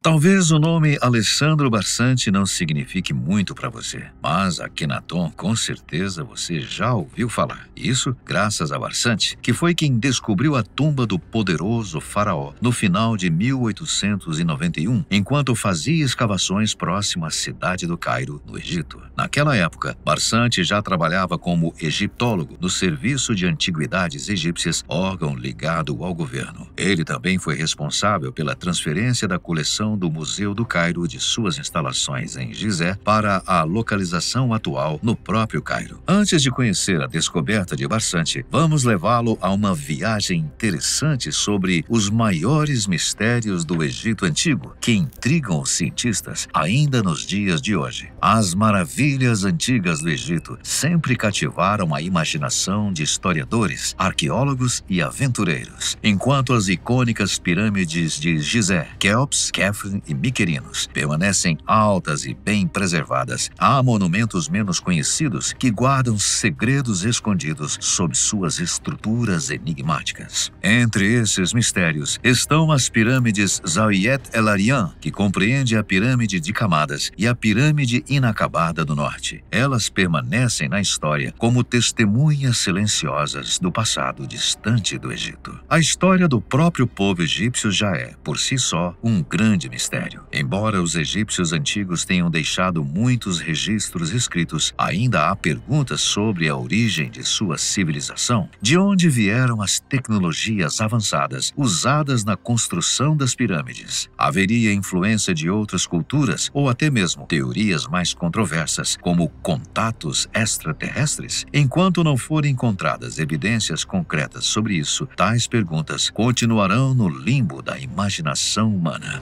Talvez o nome Alessandro Barsanti não signifique muito para você, mas Akhenaton com certeza você já ouviu falar. Isso graças a Barsanti, que foi quem descobriu a tumba do poderoso faraó no final de 1891, enquanto fazia escavações próximo à cidade do Cairo, no Egito. Naquela época, Barsanti já trabalhava como egiptólogo no Serviço de Antiguidades Egípcias, órgão ligado ao governo. Ele também foi responsável pela transferência da coleção do Museu do Cairo de suas instalações em Gizé para a localização atual no próprio Cairo. Antes de conhecer a descoberta de Barsanti, vamos levá-lo a uma viagem interessante sobre os maiores mistérios do Egito Antigo, que intrigam os cientistas ainda nos dias de hoje. As maravilhas antigas do Egito sempre cativaram a imaginação de historiadores, arqueólogos e aventureiros, enquanto as icônicas pirâmides de Gizé, Quéops, Khafre e Miquerinos permanecem altas e bem preservadas. Há monumentos menos conhecidos que guardam segredos escondidos sob suas estruturas enigmáticas. Entre esses mistérios estão as pirâmides Zawiet el-Aryan, que compreende a pirâmide de camadas, e a pirâmide inacabada do norte. Elas permanecem na história como testemunhas silenciosas do passado distante do Egito. A história do próprio povo egípcio já é, por si só, um grande mistério. Embora os egípcios antigos tenham deixado muitos registros escritos, ainda há perguntas sobre a origem de sua civilização. De onde vieram as tecnologias avançadas usadas na construção das pirâmides? Haveria influência de outras culturas ou até mesmo teorias mais controversas, como contatos extraterrestres? Enquanto não forem encontradas evidências concretas sobre isso, tais perguntas continuarão no limbo da imaginação humana.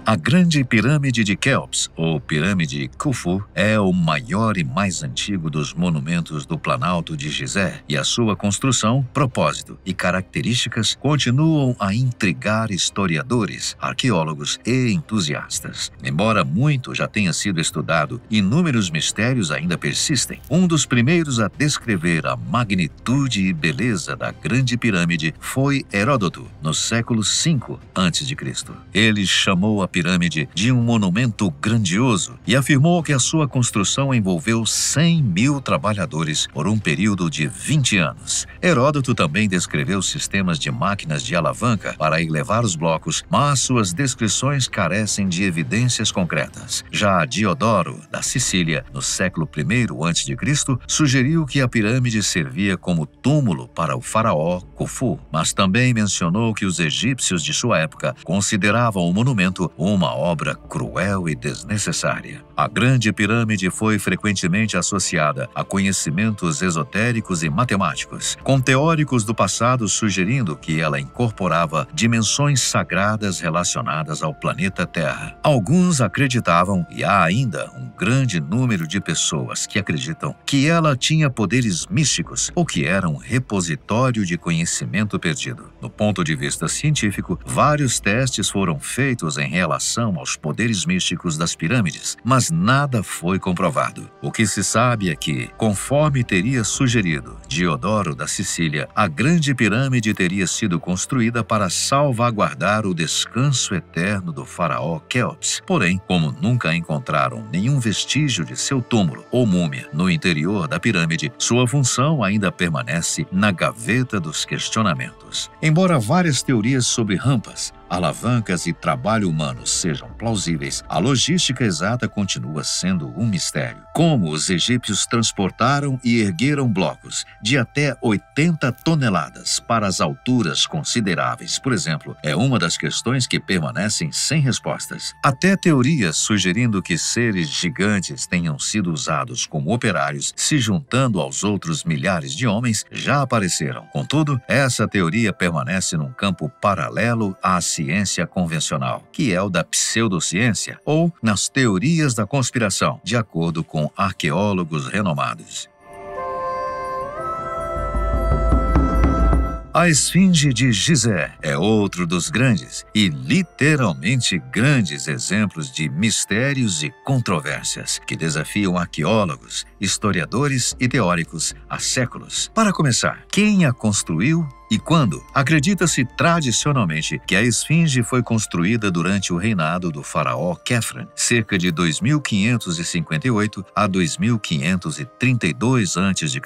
A Grande Pirâmide de Quéops, ou Pirâmide Khufu, é o maior e mais antigo dos monumentos do Planalto de Gizé, e a sua construção, propósito e características continuam a intrigar historiadores, arqueólogos e entusiastas. Embora muito já tenha sido estudado, inúmeros mistérios ainda persistem. Um dos primeiros a descrever a magnitude e beleza da Grande Pirâmide foi Heródoto, no século V a.C. Ele chamou a pirâmide de um monumento grandioso e afirmou que a sua construção envolveu 100 mil trabalhadores por um período de 20 anos. Heródoto também descreveu sistemas de máquinas de alavanca para elevar os blocos, mas suas descrições carecem de evidências concretas. Já Diodoro, da Sicília, no século I a.C., sugeriu que a pirâmide servia como túmulo para o faraó Khufu, mas também mencionou que os egípcios de sua época consideravam o monumento uma obra cruel e desnecessária. A Grande Pirâmide foi frequentemente associada a conhecimentos esotéricos e matemáticos, com teóricos do passado sugerindo que ela incorporava dimensões sagradas relacionadas ao planeta Terra. Alguns acreditavam, e há ainda um grande número de pessoas que acreditam, que ela tinha poderes místicos ou que era um repositório de conhecimento perdido. Do ponto de vista científico, vários testes foram feitos em relação aos poderes místicos das pirâmides, mas nada foi comprovado. O que se sabe é que, conforme teria sugerido Diodoro da Sicília, a Grande Pirâmide teria sido construída para salvaguardar o descanso eterno do faraó Quéops. Porém, como nunca encontraram nenhum vestígio de seu túmulo ou múmia no interior da pirâmide, sua função ainda permanece na gaveta dos questionamentos. Embora várias teorias sobre rampas, alavancas e trabalho humano sejam plausíveis, a logística exata continua sendo um mistério. Como os egípcios transportaram e ergueram blocos de até 80 toneladas para as alturas consideráveis, por exemplo, é uma das questões que permanecem sem respostas. Até teorias sugerindo que seres gigantes tenham sido usados como operários, se juntando aos outros milhares de homens, já apareceram. Contudo, essa teoria permanece num campo paralelo à ciência convencional, que é o da pseudociência, ou nas teorias da conspiração, de acordo com arqueólogos renomados. A Esfinge de Gizé é outro dos grandes e literalmente grandes exemplos de mistérios e controvérsias que desafiam arqueólogos, historiadores e teóricos há séculos. Para começar, quem a construiu e quando. Acredita-se tradicionalmente que a esfinge foi construída durante o reinado do faraó Khefren, cerca de 2558 a 2532 a.C.,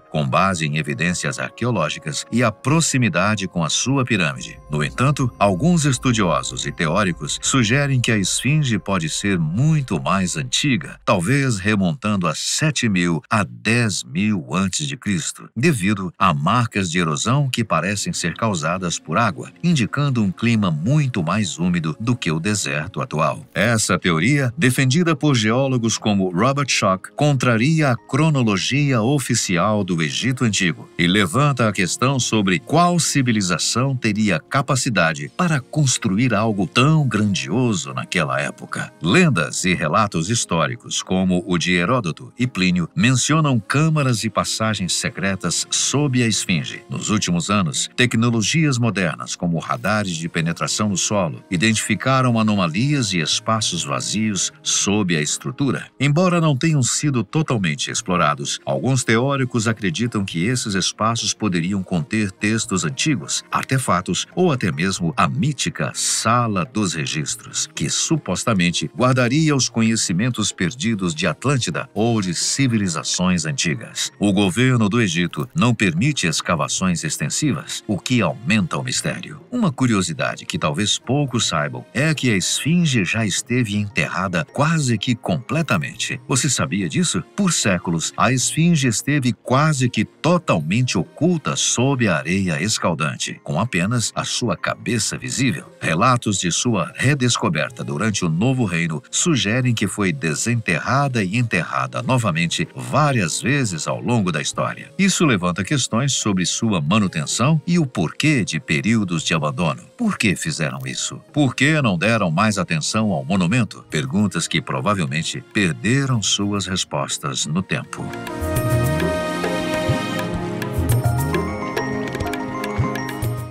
com base em evidências arqueológicas e a proximidade com a sua pirâmide. No entanto, alguns estudiosos e teóricos sugerem que a esfinge pode ser muito mais antiga, talvez remontando a 7.000 a 10.000 a.C., devido a marcas de erosão que parecem ser causadas por água, indicando um clima muito mais úmido do que o deserto atual. Essa teoria, defendida por geólogos como Robert Schoch, contraria a cronologia oficial do Egito Antigo e levanta a questão sobre qual civilização teria capacidade para construir algo tão grandioso naquela época. Lendas e relatos históricos, como o de Heródoto e Plínio, mencionam câmaras e passagens secretas sob a esfinge. Nos últimos anos, tecnologias modernas, como radares de penetração no solo, identificaram anomalias e espaços vazios sob a estrutura. Embora não tenham sido totalmente explorados, alguns teóricos acreditam que esses espaços poderiam conter textos antigos, artefatos ou até mesmo a mítica Sala dos Registros, que supostamente guardaria os conhecimentos perdidos de Atlântida ou de civilizações antigas. O governo do Egito não permite escavações extensivas, o que aumenta o mistério. Uma curiosidade que talvez poucos saibam é que a esfinge já esteve enterrada quase que completamente. Você sabia disso? Por séculos, a esfinge esteve quase que totalmente oculta sob a areia escaldante, com apenas a sua cabeça visível. Relatos de sua redescoberta durante o Novo Reino sugerem que foi desenterrada e enterrada novamente várias vezes ao longo da história. Isso levanta questões sobre sua manutenção e o porquê de períodos de abandono. Por que fizeram isso? Por que não deram mais atenção ao monumento? Perguntas que provavelmente perderam suas respostas no tempo.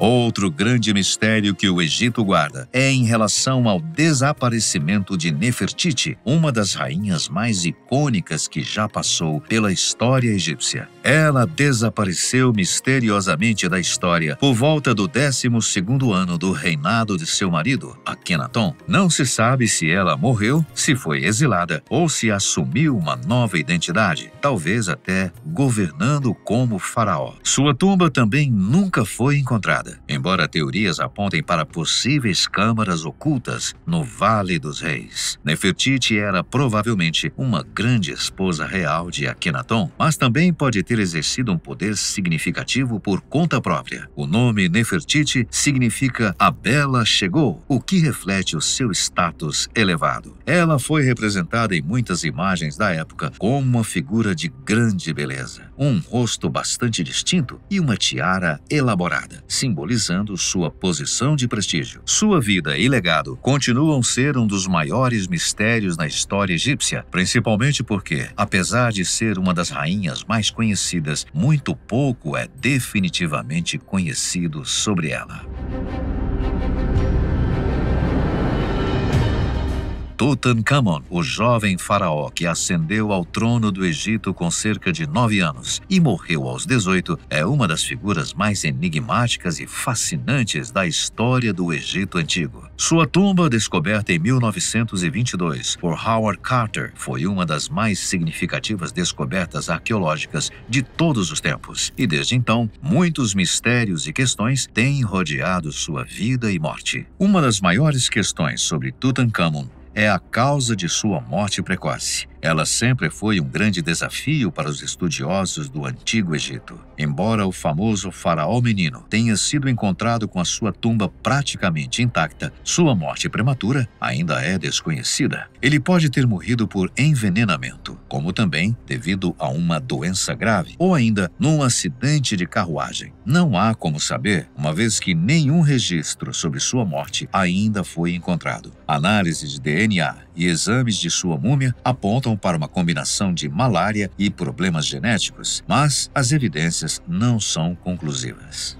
Outro grande mistério que o Egito guarda é em relação ao desaparecimento de Nefertiti, uma das rainhas mais icônicas que já passou pela história egípcia. Ela desapareceu misteriosamente da história por volta do 12º ano do reinado de seu marido, Akhenaton. Não se sabe se ela morreu, se foi exilada ou se assumiu uma nova identidade, talvez até governando como faraó. Sua tumba também nunca foi encontrada, embora teorias apontem para possíveis câmaras ocultas no Vale dos Reis. Nefertiti era provavelmente uma grande esposa real de Akhenaton, mas também pode ter exercido um poder significativo por conta própria. O nome Nefertiti significa "a bela chegou", o que reflete o seu status elevado. Ela foi representada em muitas imagens da época como uma figura de grande beleza, um rosto bastante distinto e uma tiara elaborada, simbolizando sua posição de prestígio. Sua vida e legado continuam a ser um dos maiores mistérios na história egípcia, principalmente porque, apesar de ser uma das rainhas mais conhecidas, muito pouco é definitivamente conhecido sobre ela. Tutankhamon, o jovem faraó que ascendeu ao trono do Egito com cerca de 9 anos e morreu aos 18, é uma das figuras mais enigmáticas e fascinantes da história do Egito Antigo. Sua tumba, descoberta em 1922 por Howard Carter, foi uma das mais significativas descobertas arqueológicas de todos os tempos, e desde então, muitos mistérios e questões têm rodeado sua vida e morte. Uma das maiores questões sobre Tutankhamon é a causa de sua morte precoce. Ela sempre foi um grande desafio para os estudiosos do Antigo Egito. Embora o famoso faraó menino tenha sido encontrado com a sua tumba praticamente intacta, sua morte prematura ainda é desconhecida. Ele pode ter morrido por envenenamento, como também devido a uma doença grave, ou ainda num acidente de carruagem. Não há como saber, uma vez que nenhum registro sobre sua morte ainda foi encontrado. Análises de DNA e exames de sua múmia apontam para uma combinação de malária e problemas genéticos, mas as evidências não são conclusivas.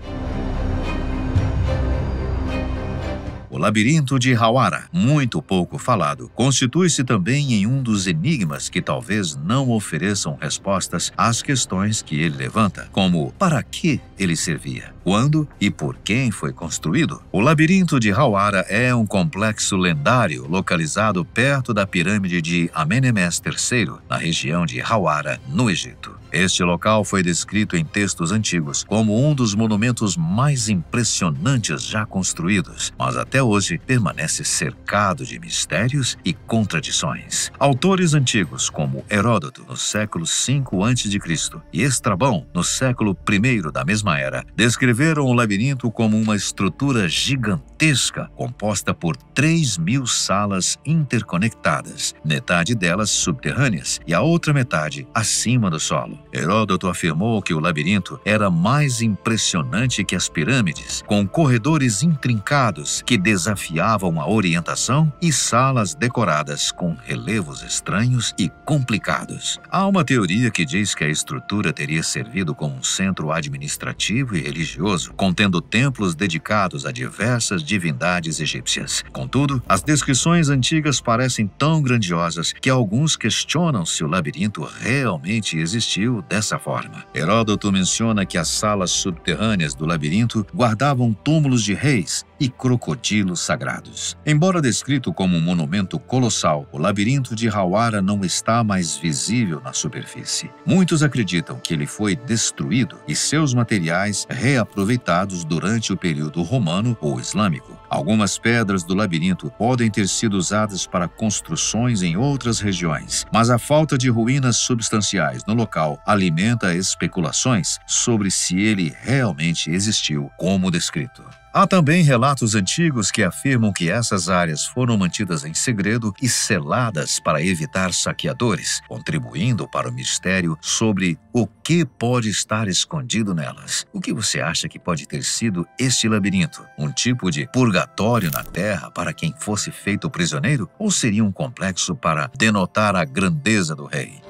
O labirinto de Hawara, muito pouco falado, constitui-se também em um dos enigmas que talvez não ofereçam respostas às questões que ele levanta, como para que ele servia. quando e por quem foi construído. O labirinto de Hawara é um complexo lendário localizado perto da pirâmide de Amenemés III, na região de Hawara, no Egito. Este local foi descrito em textos antigos como um dos monumentos mais impressionantes já construídos, mas até hoje permanece cercado de mistérios e contradições. Autores antigos como Heródoto, no século V a.C., e Estrabão, no século I da mesma era, descreveram o labirinto como uma estrutura gigantesca composta por 3.000 salas interconectadas, metade delas subterrâneas e a outra metade acima do solo. Heródoto afirmou que o labirinto era mais impressionante que as pirâmides, com corredores intrincados que desafiavam a orientação e salas decoradas com relevos estranhos e complicados. Há uma teoria que diz que a estrutura teria servido como um centro administrativo e religioso, contendo templos dedicados a diversas divindades egípcias. Contudo, as descrições antigas parecem tão grandiosas que alguns questionam se o labirinto realmente existiu dessa forma. Heródoto menciona que as salas subterrâneas do labirinto guardavam túmulos de reis e crocodilos sagrados. Embora descrito como um monumento colossal, o labirinto de Hawara não está mais visível na superfície. Muitos acreditam que ele foi destruído e seus materiais reaproveitados durante o período romano ou islâmico. Algumas pedras do labirinto podem ter sido usadas para construções em outras regiões, mas a falta de ruínas substanciais no local alimenta especulações sobre se ele realmente existiu como descrito. Há também relatos antigos que afirmam que essas áreas foram mantidas em segredo e seladas para evitar saqueadores, contribuindo para o mistério sobre o que pode estar escondido nelas. O que você acha que pode ter sido este labirinto? Um tipo de purgatório na Terra para quem fosse feito prisioneiro? Ou seria um complexo para denotar a grandeza do rei?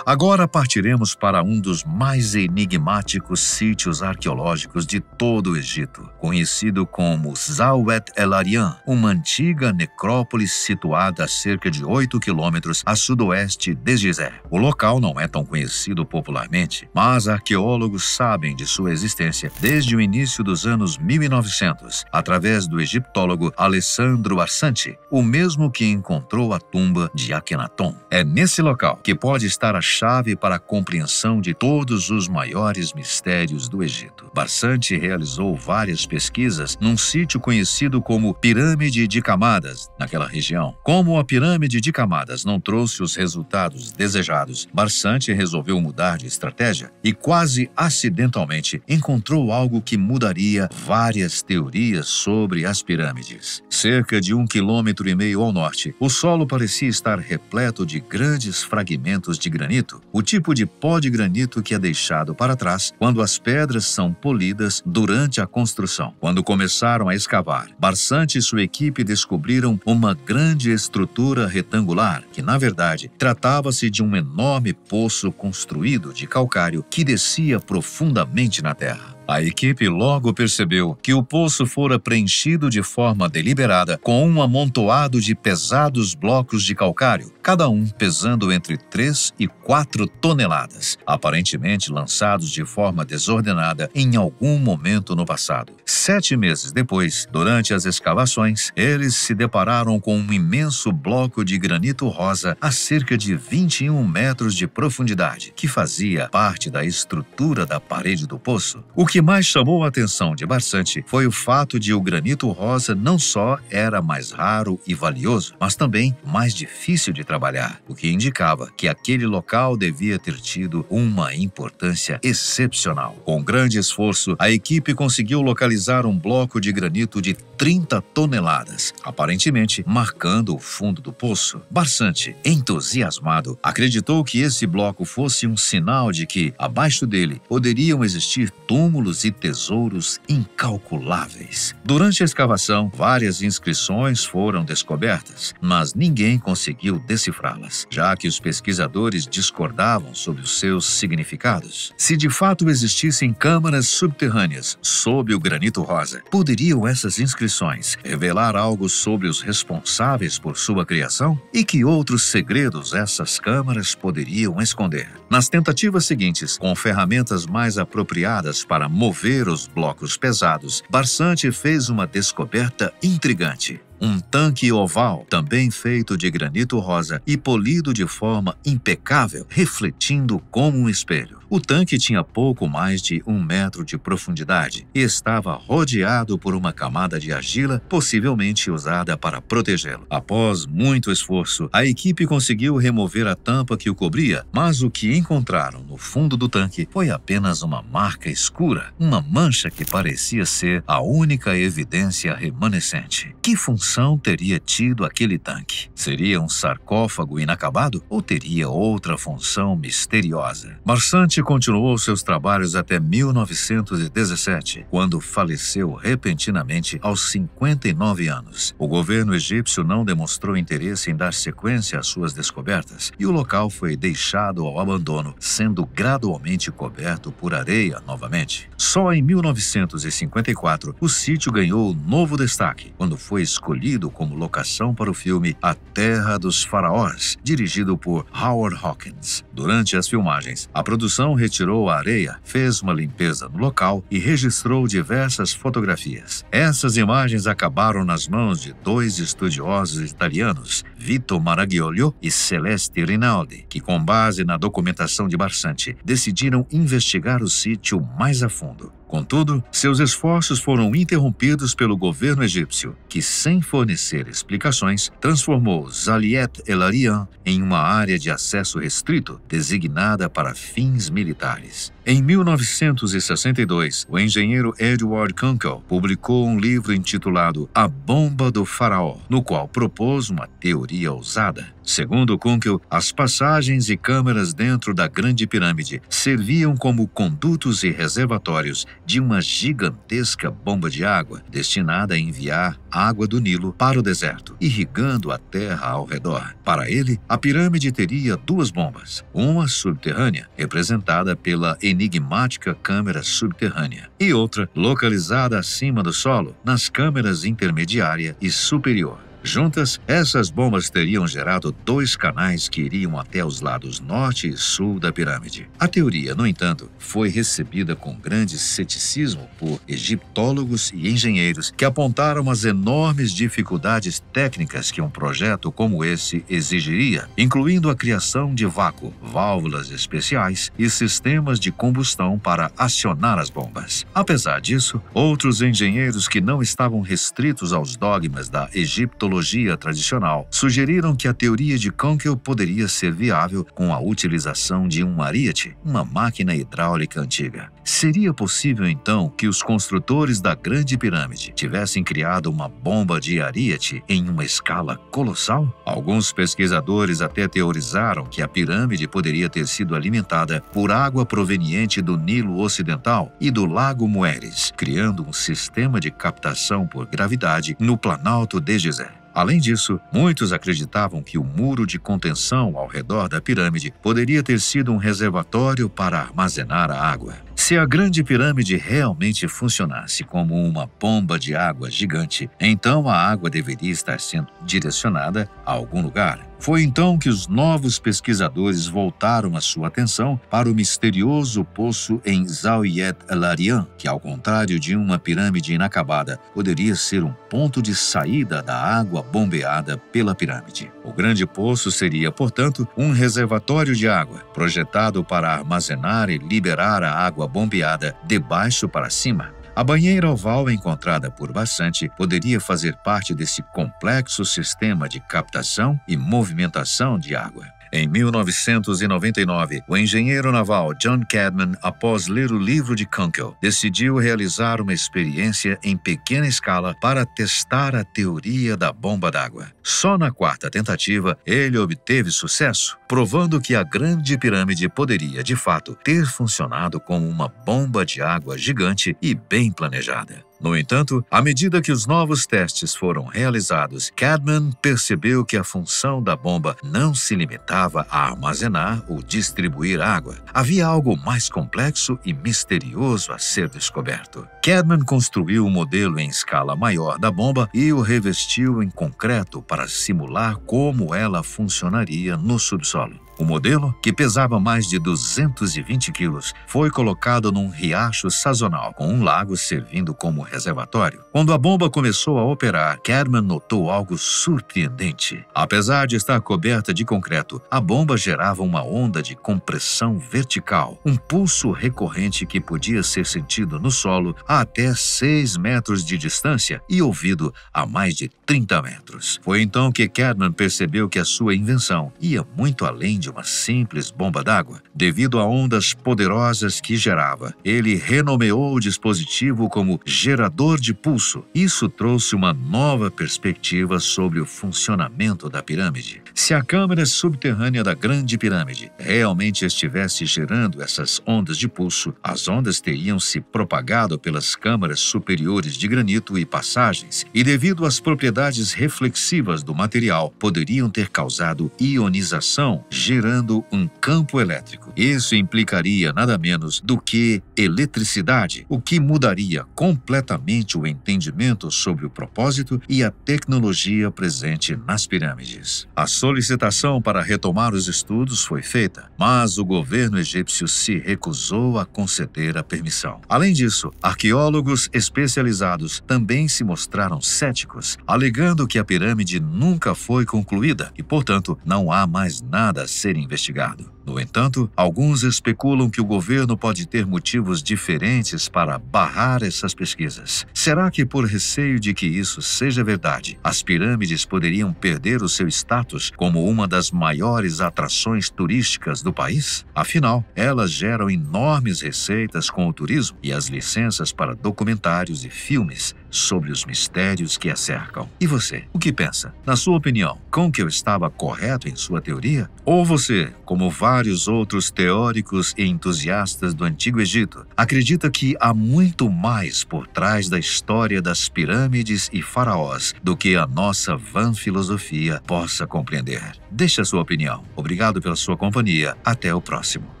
Agora partiremos para um dos mais enigmáticos sítios arqueológicos de todo o Egito, conhecido como Zawet el-Aryan, uma antiga necrópole situada a cerca de 8 quilômetros a sudoeste de Gizé. O local não é tão conhecido popularmente, mas arqueólogos sabem de sua existência desde o início dos anos 1900, através do egiptólogo Alessandro Barsanti, o mesmo que encontrou a tumba de Akhenaton. É nesse local que pode estar a chave para a compreensão de todos os maiores mistérios do Egito. Barsanti realizou várias pesquisas num sítio conhecido como Pirâmide de Camadas, naquela região. Como a Pirâmide de Camadas não trouxe os resultados desejados, Barsanti resolveu mudar de estratégia e quase acidentalmente encontrou algo que mudaria várias teorias sobre as pirâmides. Cerca de 1,5 km ao norte, o solo parecia estar repleto de grandes fragmentos de granito, o tipo de pó de granito que é deixado para trás quando as pedras são polidas durante a construção. Quando começaram a escavar, Barsanti e sua equipe descobriram uma grande estrutura retangular, que na verdade tratava-se de um enorme poço construído de calcário que descia profundamente na terra. A equipe logo percebeu que o poço fora preenchido de forma deliberada com um amontoado de pesados blocos de calcário, cada um pesando entre 3 e 4 toneladas, aparentemente lançados de forma desordenada em algum momento no passado. 7 meses depois, durante as escavações, eles se depararam com um imenso bloco de granito rosa a cerca de 21 metros de profundidade, que fazia parte da estrutura da parede do poço. O que mais chamou a atenção de Barsanti foi o fato de o granito rosa não só era mais raro e valioso, mas também mais difícil de trabalhar, o que indicava que aquele local devia ter tido uma importância excepcional. Com grande esforço, a equipe conseguiu localizar um bloco de granito de 30 toneladas, aparentemente marcando o fundo do poço. Barsanti, entusiasmado, acreditou que esse bloco fosse um sinal de que, abaixo dele, poderiam existir túmulos símbolos e tesouros incalculáveis. Durante a escavação, várias inscrições foram descobertas, mas ninguém conseguiu decifrá-las, já que os pesquisadores discordavam sobre os seus significados. Se de fato existissem câmaras subterrâneas sob o granito rosa, poderiam essas inscrições revelar algo sobre os responsáveis por sua criação? E que outros segredos essas câmaras poderiam esconder? Nas tentativas seguintes, com ferramentas mais apropriadas para mover os blocos pesados, Barsanti fez uma descoberta intrigante. Um tanque oval, também feito de granito rosa e polido de forma impecável, refletindo como um espelho. O tanque tinha pouco mais de 1 metro de profundidade e estava rodeado por uma camada de argila, possivelmente usada para protegê-lo. Após muito esforço, a equipe conseguiu remover a tampa que o cobria, mas o que encontraram no fundo do tanque foi apenas uma marca escura, uma mancha que parecia ser a única evidência remanescente. Que função teria tido aquele tanque? Seria um sarcófago inacabado ou teria outra função misteriosa? Barsanti continuou seus trabalhos até 1917, quando faleceu repentinamente aos 59 anos. O governo egípcio não demonstrou interesse em dar sequência às suas descobertas e o local foi deixado ao abandono, sendo gradualmente coberto por areia novamente. Só em 1954, o sítio ganhou novo destaque, quando foi escolhido como locação para o filme A Terra dos Faraós, dirigido por Howard Hawkins. Durante as filmagens, a produção retirou a areia, fez uma limpeza no local e registrou diversas fotografias. Essas imagens acabaram nas mãos de 2 estudiosos italianos, Vito Maraghiolio e Celeste Rinaldi, que, com base na documentação de Barsanti, decidiram investigar o sítio mais a fundo. Contudo, seus esforços foram interrompidos pelo governo egípcio, que, sem fornecer explicações, transformou Zaliet El Arian em uma área de acesso restrito, designada para fins militares. Em 1962, o engenheiro Edward Kunkel publicou um livro intitulado A Bomba do Faraó, no qual propôs uma teoria ousada. Segundo Kunkel, as passagens e câmeras dentro da Grande Pirâmide serviam como condutos e reservatórios de uma gigantesca bomba de água destinada a enviar água do Nilo para o deserto, irrigando a terra ao redor. Para ele, a pirâmide teria 2 bombas, uma subterrânea, representada pela enigmática câmara subterrânea, e outra localizada acima do solo, nas câmeras intermediária e superior. Juntas, essas bombas teriam gerado 2 canais que iriam até os lados norte e sul da pirâmide. A teoria, no entanto, foi recebida com grande ceticismo por egiptólogos e engenheiros que apontaram as enormes dificuldades técnicas que um projeto como esse exigiria, incluindo a criação de vácuo, válvulas especiais e sistemas de combustão para acionar as bombas. Apesar disso, outros engenheiros que não estavam restritos aos dogmas da egiptologia tradicional sugeriram que a teoria de Kunkel poderia ser viável com a utilização de um ariete, uma máquina hidráulica antiga. Seria possível, então, que os construtores da Grande Pirâmide tivessem criado uma bomba de ariete em uma escala colossal? Alguns pesquisadores até teorizaram que a pirâmide poderia ter sido alimentada por água proveniente do Nilo Ocidental e do Lago Mueres, criando um sistema de captação por gravidade no Planalto de Gizé. Além disso, muitos acreditavam que o muro de contenção ao redor da pirâmide poderia ter sido um reservatório para armazenar a água. Se a Grande Pirâmide realmente funcionasse como uma bomba de água gigante, então a água deveria estar sendo direcionada a algum lugar. Foi então que os novos pesquisadores voltaram a sua atenção para o misterioso poço em Zawiet El Arian, que, ao contrário de uma pirâmide inacabada, poderia ser um ponto de saída da água bombeada pela pirâmide. O grande poço seria, portanto, um reservatório de água, projetado para armazenar e liberar a água bombeada de baixo para cima. A banheira oval encontrada por Barsanti poderia fazer parte desse complexo sistema de captação e movimentação de água. Em 1999, o engenheiro naval John Cadman, após ler o livro de Kunkel, decidiu realizar uma experiência em pequena escala para testar a teoria da bomba d'água. Só na quarta tentativa, ele obteve sucesso, provando que a Grande Pirâmide poderia, de fato, ter funcionado como uma bomba de água gigante e bem planejada. No entanto, à medida que os novos testes foram realizados, Cadman percebeu que a função da bomba não se limitava a armazenar ou distribuir água. Havia algo mais complexo e misterioso a ser descoberto. Cadman construiu um modelo em escala maior da bomba e o revestiu em concreto para simular como ela funcionaria no subsolo. O modelo, que pesava mais de 220 quilos, foi colocado num riacho sazonal, com um lago servindo como reservatório. Quando a bomba começou a operar, Cadman notou algo surpreendente. Apesar de estar coberta de concreto, a bomba gerava uma onda de compressão vertical, um pulso recorrente que podia ser sentido no solo a até 6 metros de distância e ouvido a mais de 30 metros. Foi então que Cadman percebeu que a sua invenção ia muito além de uma simples bomba d'água. Devido a ondas poderosas que gerava, ele renomeou o dispositivo como gerador de pulso. Isso trouxe uma nova perspectiva sobre o funcionamento da pirâmide. Se a câmara subterrânea da Grande Pirâmide realmente estivesse gerando essas ondas de pulso, as ondas teriam se propagado pelas câmaras superiores de granito e passagens, e devido às propriedades reflexivas do material, poderiam ter causado ionização, gerando um campo elétrico. Isso implicaria nada menos do que eletricidade, o que mudaria completamente o entendimento sobre o propósito e a tecnologia presente nas pirâmides. A solicitação para retomar os estudos foi feita, mas o governo egípcio se recusou a conceder a permissão. Além disso, arqueólogos especializados também se mostraram céticos, alegando que a pirâmide nunca foi concluída e, portanto, não há mais nada a ser investigado. No entanto, alguns especulam que o governo pode ter motivos diferentes para barrar essas pesquisas. Será que, por receio de que isso seja verdade, as pirâmides poderiam perder o seu status como uma das maiores atrações turísticas do país? Afinal, elas geram enormes receitas com o turismo e as licenças para documentários e filmes sobre os mistérios que a cercam. E você, o que pensa? Na sua opinião, Kunkel estava correto em sua teoria? Ou você, como vários outros teóricos e entusiastas do Antigo Egito, acredita que há muito mais por trás da história das pirâmides e faraós do que a nossa vã filosofia possa compreender? Deixe a sua opinião. Obrigado pela sua companhia. Até o próximo.